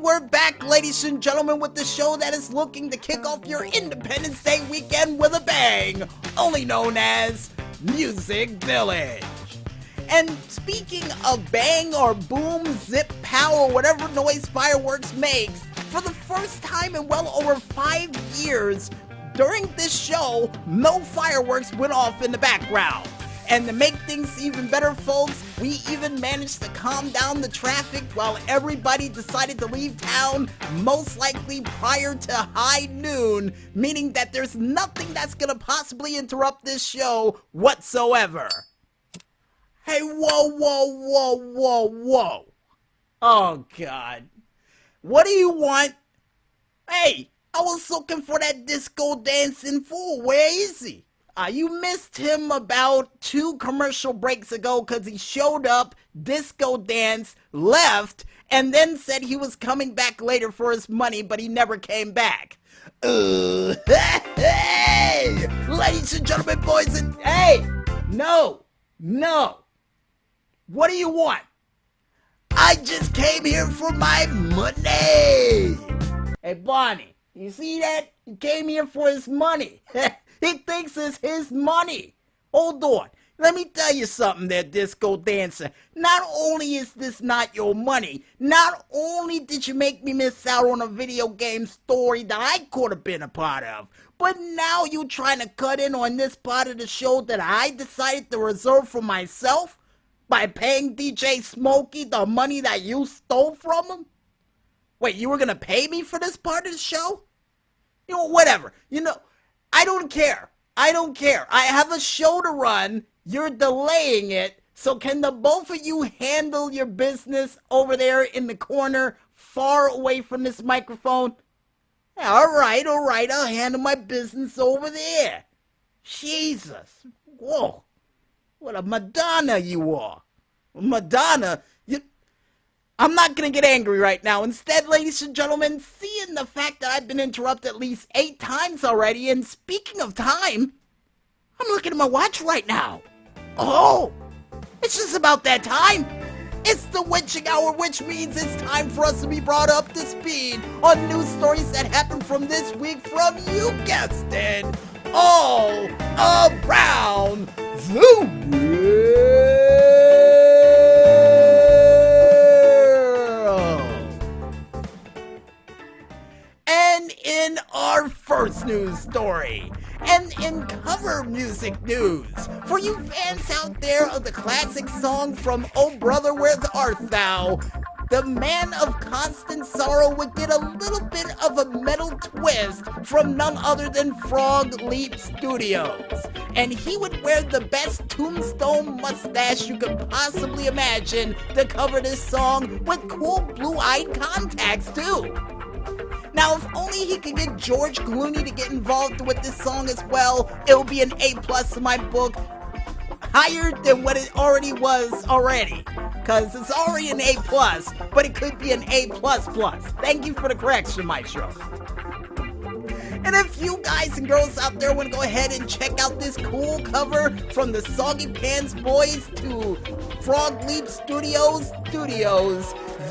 we're back, ladies and gentlemen, with the show that is looking to kick off your Independence Day weekend with a bang, only known as Music Village. And speaking of bang or boom, zip, pow, or whatever noise fireworks makes, for the first time in well over 5 years, during this show, no fireworks went off in the background. And to make things even better, folks, we even managed to calm down the traffic while everybody decided to leave town, most likely prior to high noon, meaning that there's nothing that's gonna possibly interrupt this show whatsoever. Hey, whoa. Oh, God. What do you want? Hey, I was looking for that disco dancing fool. Where is he? You missed him about 2 commercial breaks ago because he showed up, disco danced, left, and then said he was coming back later for his money, but he never came back. Hey! Ladies and gentlemen, boys and... Hey! No! What do you want? I just came here for my money! Hey, Bonnie, you see that? He came here for his money. He thinks it's his money. Hold on. Let me tell you something there, disco dancer. Not only is this not your money, not only did you make me miss out on a video game story that I could have been a part of, but now you trying to cut in on this part of the show that I decided to reserve for myself by paying DJ Smokey the money that you stole from him? Wait, you were going to pay me for this part of the show? You know, whatever. You know, I don't care. I have a show to run. You're delaying it. So can the both of you handle your business over there in the corner, far away from this microphone? Yeah, all right. I'll handle my business over there. Jesus. Whoa. What a Madonna you are. Madonna? I'm not going to get angry right now. Instead, ladies and gentlemen, seeing the fact that I've been interrupted at least 8 times already, and speaking of time, I'm looking at my watch right now. Oh, it's just about that time. It's the witching hour, which means it's time for us to be brought up to speed on news stories that happened from this week from, you guessed it, all around the world. And in our first news story, and in cover music news, for you fans out there of the classic song from Oh Brother Where Art Thou, the man of constant sorrow would get a little bit of a metal twist from none other than Frog Leap Studios. And he would wear the best tombstone mustache you could possibly imagine to cover this song with cool blue-eyed contacts too. Now, if only he could get George Clooney to get involved with this song as well, it'll be an A+ in my book, higher than what it already was already. Because it's already an A+, but it could be an A++. Thank you for the correction, Maestro. And if you guys and girls out there want to go ahead and check out this cool cover from the Soggy Pants Boys to Frog Leap Studios,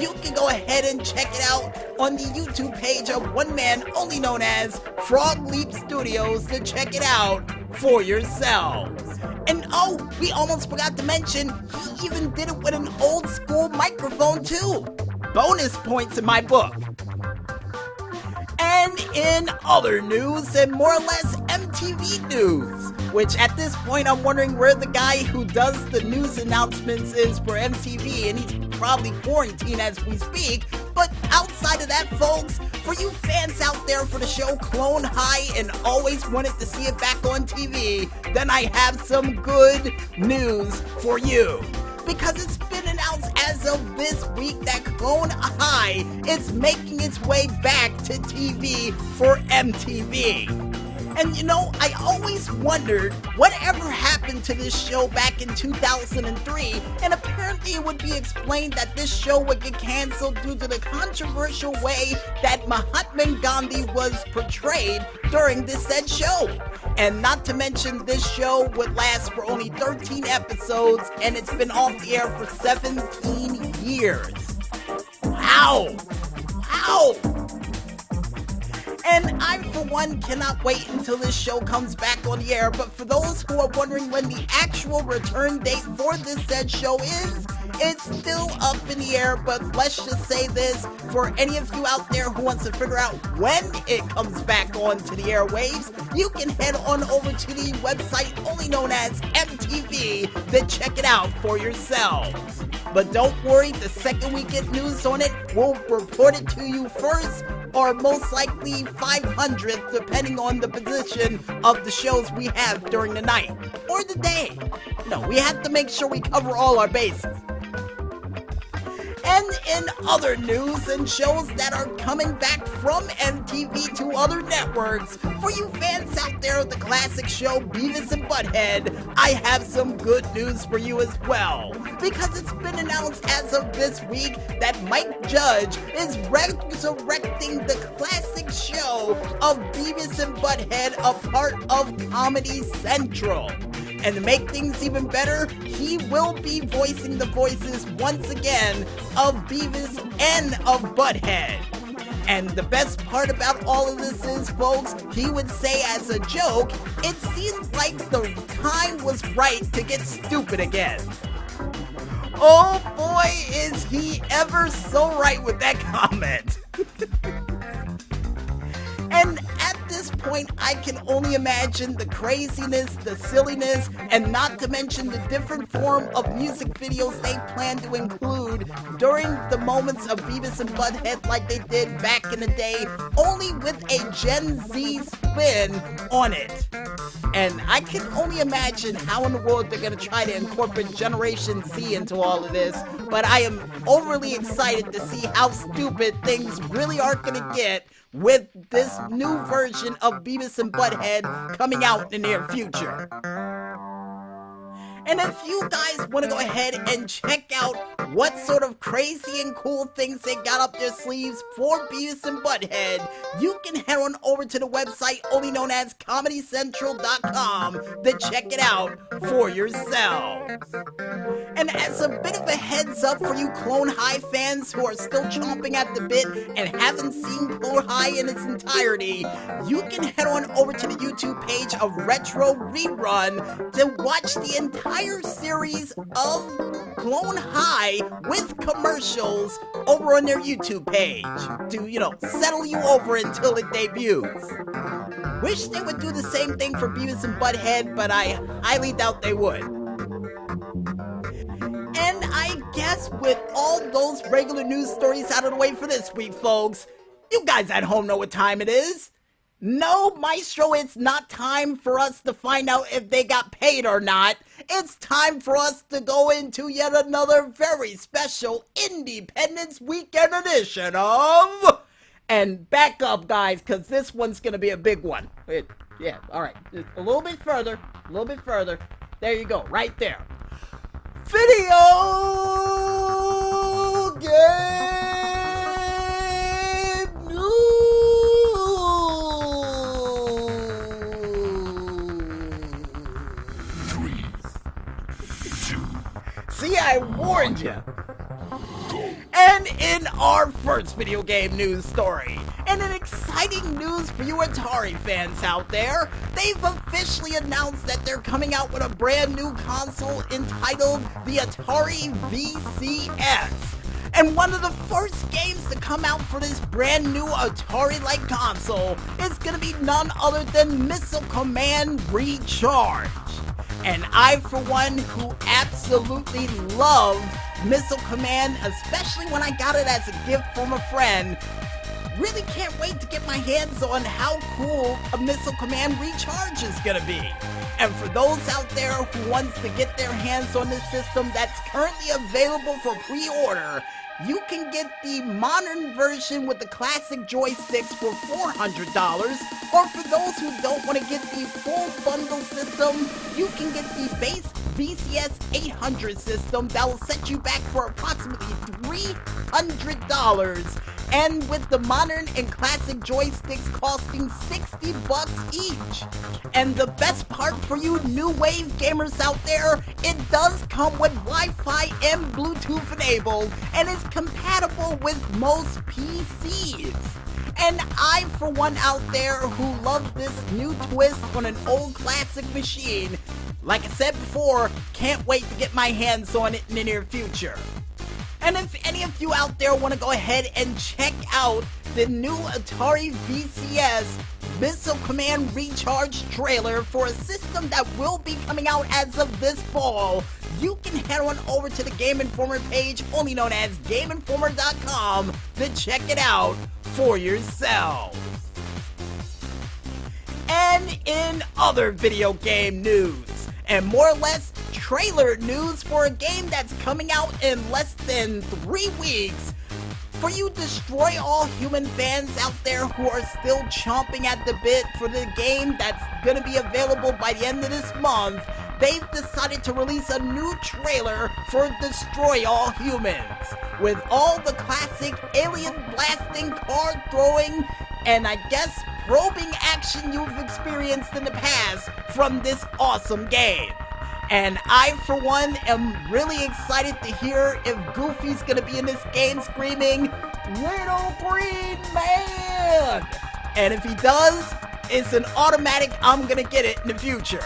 you can go ahead and check it out on the YouTube page of one man only known as Frog Leap Studios to check it out for yourselves. And oh, we almost forgot to mention, he even did it with an old school microphone too. Bonus points in my book. And in other news, and more or less MTV news, which at this point I'm wondering where the guy who does the news announcements is for MTV, and he's probably quarantined as we speak. But outside of that, folks, for you fans out there for the show Clone High and always wanted to see it back on TV, then I have some good news for you. Because it's been announced as of this week that Clone High is making its way back to TV for MTV. And you know, I always wondered whatever happened to this show back in 2003, and apparently it would be explained that this show would get canceled due to the controversial way that Mahatma Gandhi was portrayed during this said show. And not to mention, this show would last for only 13 episodes, and it's been off the air for 17 years. Wow! for one, cannot wait until this show comes back on the air, but for those who are wondering when the actual return date for this said show is, it's still up in the air, but let's just say this, for any of you out there who wants to figure out when it comes back onto the airwaves, you can head on over to the website only known as MTV to check it out for yourselves. But don't worry, the second we get news on it, we'll report it to you first, or most likely 500th, depending on the position of the shows we have during the night or the day. No, we have to make sure we cover all our bases. And in other news and shows that are coming back from MTV to other networks, for you fans out there of the classic show Beavis and Butthead, I have some good news for you as well. Because it's been announced as of this week that Mike Judge is resurrecting the classic show of Beavis and Butthead, a part of Comedy Central. And to make things even better, he will be voicing the voices once again of Beavis and of Butthead. And the best part about all of this is, folks, he would say as a joke, it seems like the time was right to get stupid again. Oh boy, is he ever so right with that comment. And at this point, I can only imagine the craziness, the silliness, and not to mention the different form of music videos they plan to include during the moments of Beavis and Butthead like they did back in the day, only with a Gen Z spin on it. And I can only imagine how in the world they're going to try to incorporate Generation Z into all of this, but I am overly excited to see how stupid things really are going to get with this new version of Beavis and Butthead coming out in the near future. And if you guys want to go ahead and check out what sort of crazy and cool things they got up their sleeves for Beavis and Butthead, you can head on over to the website only known as ComedyCentral.com to check it out for yourselves. And as a bit of a heads up for you Clone High fans who are still chomping at the bit and haven't seen Clone High in its entirety, you can head on over to the YouTube page of Retro Rerun to watch the entire series of Clone High with commercials over on their YouTube page to, settle you over until it debuts. Wish they would do the same thing for Beavis and Butthead, but I highly doubt they would. And I guess with all those regular news stories out of the way for this week, folks, you guys at home know what time it is. No, Maestro, it's not time for us to find out if they got paid or not. It's time for us to go into yet another very special Independence Weekend edition of... And back up, guys, because this one's going to be a big one. All right. A little bit further. There you go, right there. Video game news. See, I warned you. And in our first video game news story, and an exciting news for you Atari fans out there, they've officially announced that they're coming out with a brand new console entitled the Atari VCS. And one of the first games to come out for this brand new Atari-like console is going to be none other than Missile Command Recharge. And I, for one, who absolutely love Missile Command, especially when I got it as a gift from a friend, really can't wait to get my hands on how cool a Missile Command Recharge is going to be. And for those out there who wants to get their hands on this system that's currently available for pre-order, you can get the modern version with the classic joysticks for $400, or for those who don't want to get the full bundle system, you can get the base VCS 800 system that will set you back for approximately $300. and with the modern and classic joysticks costing $60 each. And the best part for you new wave gamers out there, it does come with Wi-Fi and Bluetooth enabled and is compatible with most PCs. And I, for one out there who love this new twist on an old classic machine, like I said before, can't wait to get my hands on it in the near future. And if any of you out there want to go ahead and check out the new Atari VCS Missile Command Recharge trailer for a system that will be coming out as of this fall, you can head on over to the Game Informer page, only known as GameInformer.com, to check it out for yourself. And in other video game news, and more or less trailer news for a game that's coming out in less than 3 weeks, for you Destroy All Human fans out there who are still chomping at the bit for the game that's going to be available by the end of this month, they've decided to release a new trailer for Destroy All Humans, with all the classic alien blasting, card throwing, and I guess probing action you've experienced in the past from this awesome game. And I, for one, am really excited to hear if Goofy's gonna be in this game screaming, "Little Green Man!" And if he does, it's an automatic I'm gonna get it in the future.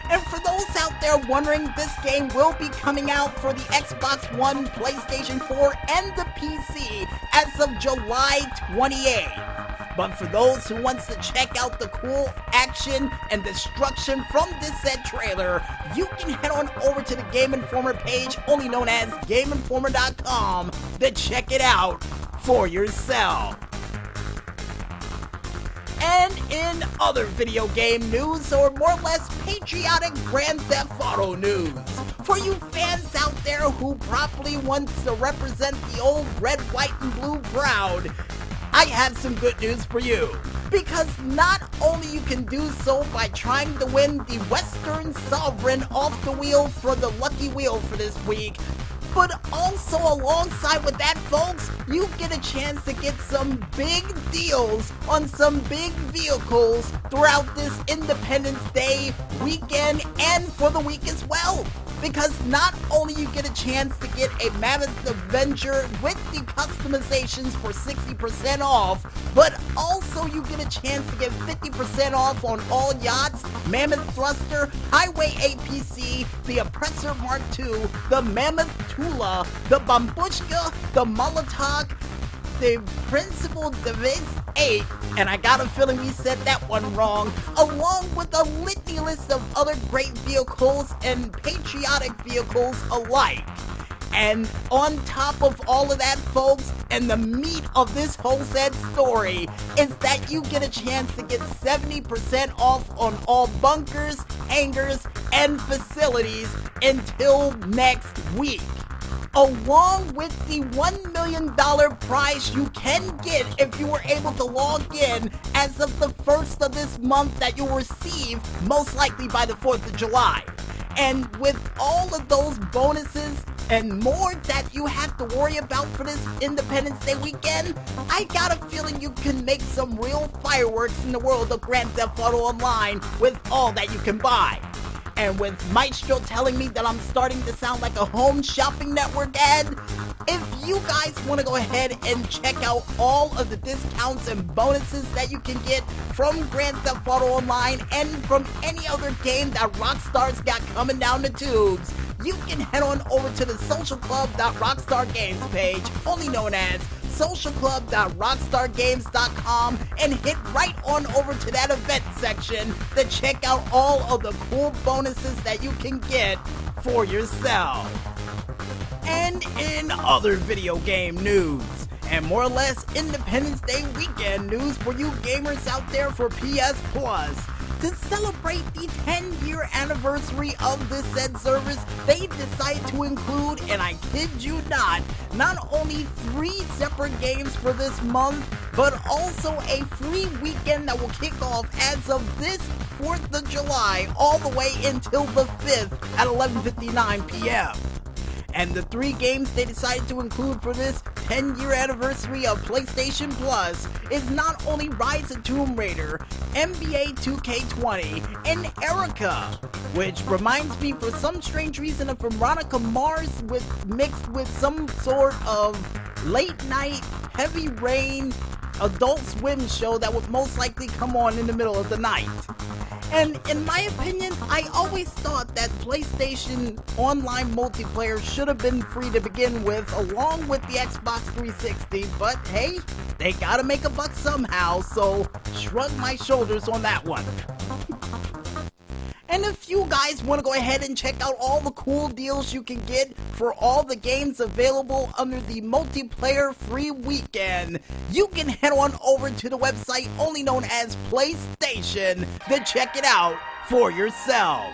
And for those out there wondering, this game will be coming out for the Xbox One, PlayStation 4, and the PC as of July 28th. But for those who wants to check out the cool action and destruction from this said trailer, you can head on over to the Game Informer page, only known as GameInformer.com, to check it out for yourself. And in other video game news, or more or less patriotic Grand Theft Auto news, for you fans out there who probably want to represent the old red, white, and blue proud, I have some good news for you. Because not only you can do so by trying to win the Western Sovereign off the wheel for the lucky wheel for this week, but also alongside with that, folks, you get a chance to get some big deals on some big vehicles throughout this Independence Day weekend and for the week as well. Because not only you get a chance to get a Mammoth Avenger with the customizations for 60% off, but also you get a chance to get 50% off on all yachts, Mammoth Thruster, Highway APC, the Oppressor Mark II, the Mammoth Tula, the Bambushka, the Molotov, the Principal Device 8, and I got a feeling we said that one wrong, along with a litany list of other great vehicles and patriotic vehicles alike. And on top of all of that, folks, and the meat of this whole said story is that you get a chance to get 70% off on all bunkers, hangars, and facilities until next week, along with the $1 million prize you can get if you were able to log in as of the 1st of this month that you'll receive most likely by the 4th of July. And with all of those bonuses and more that you have to worry about for this Independence Day weekend, I got a feeling you can make some real fireworks in the world of Grand Theft Auto Online with all that you can buy. And with Maestro telling me that I'm starting to sound like a home shopping network ad, if you guys want to go ahead and check out all of the discounts and bonuses that you can get from Grand Theft Auto Online and from any other game that Rockstar's got coming down the tubes, you can head on over to the socialclub.rockstargames page, only known as socialclub.rockstargames.com, and hit right on over to that event section to check out all of the cool bonuses that you can get for yourself. And in other video game news, and more or less Independence Day weekend news for you gamers out there for PS Plus, to celebrate the 10-year anniversary of this said service, they decided to include, and I kid you not only 3 separate games for this month, but also a free weekend that will kick off as of this 4th of July all the way until the 5th at 11:59 p.m. And the 3 games they decided to include for this 10-year anniversary of PlayStation Plus is not only Rise of Tomb Raider, NBA 2K20, and Erica, which reminds me for some strange reason of Veronica Mars mixed with some sort of late night, heavy rain, Adult Swim show that would most likely come on in the middle of the night. And in my opinion, I always thought that PlayStation online multiplayer should have been free to begin with, along with the Xbox 360, but hey, they gotta make a buck somehow, so shrug my shoulders on that one. And if you guys want to go ahead and check out all the cool deals you can get for all the games available under the multiplayer free weekend, you can head on over to the website only known as PlayStation to check it out for yourselves.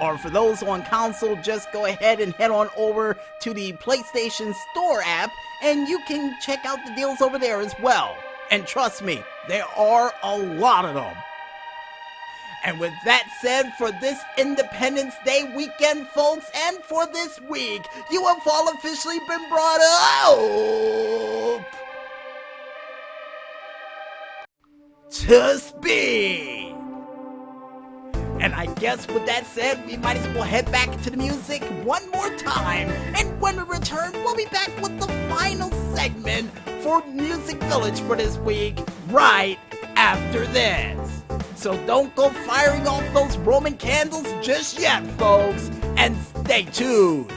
Or for those on console, just go ahead and head on over to the PlayStation Store app and you can check out the deals over there as well. And trust me, there are a lot of them. And with that said, for this Independence Day weekend, folks, and for this week, you have all officially been brought up to speed. And I guess with that said, we might as well head back to the music one more time. And when we return, we'll be back with the final segment for Music Village for this week, right after this. So don't go firing off those Roman candles just yet, folks, and stay tuned.